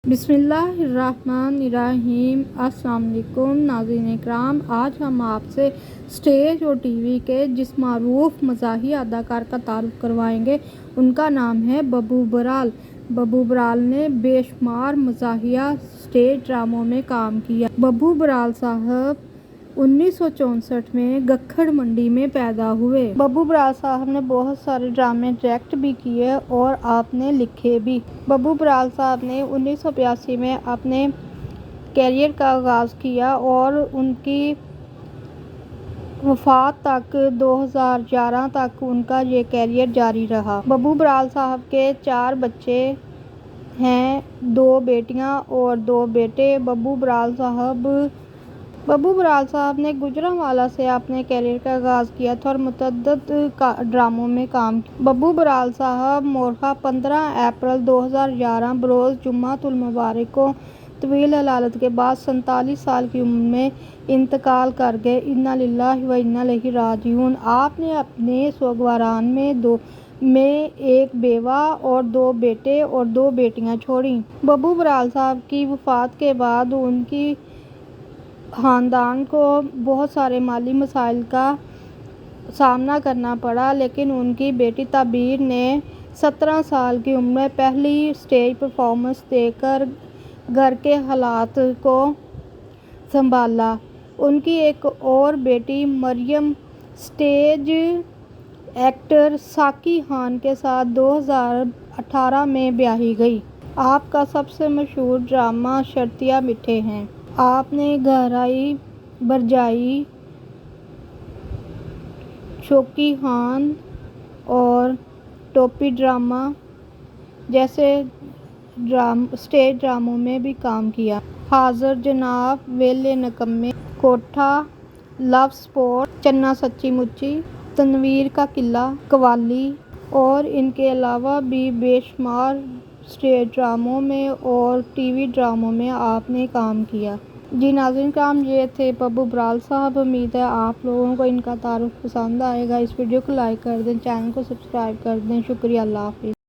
बिस्मिल्लाहिर्रहमानिर्रहीम। अस्सलाम वालेकुम नाज़रीन इकराम, आज हम आपसे स्टेज और टीवी के जिस मारूफ मज़ाहिया अदाकार का तारुफ करवाएंगे। उनका नाम है बब्बू बराल। बब्बू बराल ने बेशुमार मज़ाहिया स्टेज ड्रामों में काम किया। बब्बू बराल साहब 1964 में गखड़ मंडी में पैदा हुए। बब्बू बराल साहब ने बहुत सारे ड्रामे डायरेक्ट भी किए और आपने लिखे भी। बब्बू बराल साहब ने 1985 में अपने कैरियर का आगाज़ किया और उनकी वफ़ात तक 2011 तक उनका ये कैरियर जारी रहा। बब्बू बराल साहब के 4 बच्चे हैं, 2 बेटियां और 2 बेटे। बब्बू बराल साहब ने गुजरांवाला से अपने कैरियर का आगाज़ किया था और मुतअद्दिद ड्रामों में काम किया। बब्बू बराल साहब मोरखा 15 अप्रैल 2011 बरोज़ जुम्मतुल मुबारक को तवील हलालत के बाद 47 साल की उम्र में इंतकाल कर गए। इन्ना लिल्लाहि व इन्ना इलैहि राजिऊन। आपने अपने सोगवारान में एक बेवा और 2 बेटे और 2 बेटियां छोड़ी। बब्बू बराल साहब की वफ़ात के बाद उनकी ख़ानदान को बहुत सारे माली मसाइल का सामना करना पड़ा, लेकिन उनकी बेटी तबीर ने 17 साल की उम्र में पहली स्टेज परफॉर्मेंस देकर घर के हालात को संभाला। उनकी एक और बेटी मरियम स्टेज एक्टर साकी खान के साथ 2018 में ब्याही गई। आपका सबसे मशहूर ड्रामा शर्तिया मिठे हैं। आपने गहराई बरजाई, शौकी खान और टोपी ड्रामा जैसे स्टेज ड्रामों में भी काम किया। हाज़िर जनाब, वेले नकम्मे, कोठा, लव स्पॉट, चन्ना सच्ची मुच्ची, तनवीर का किला, कवाली और इनके अलावा भी बेशुमार स्टेज ड्रामों में और टीवी ड्रामों में आपने काम किया। जी नाज़रीन काम, ये थे बब्बू बराल साहब। उम्मीद है आप लोगों को इनका तारुफ पसंद आएगा। इस वीडियो को लाइक कर दें, चैनल को सब्सक्राइब कर दें। शुक्रिया, अल्लाह हाफ़िज़।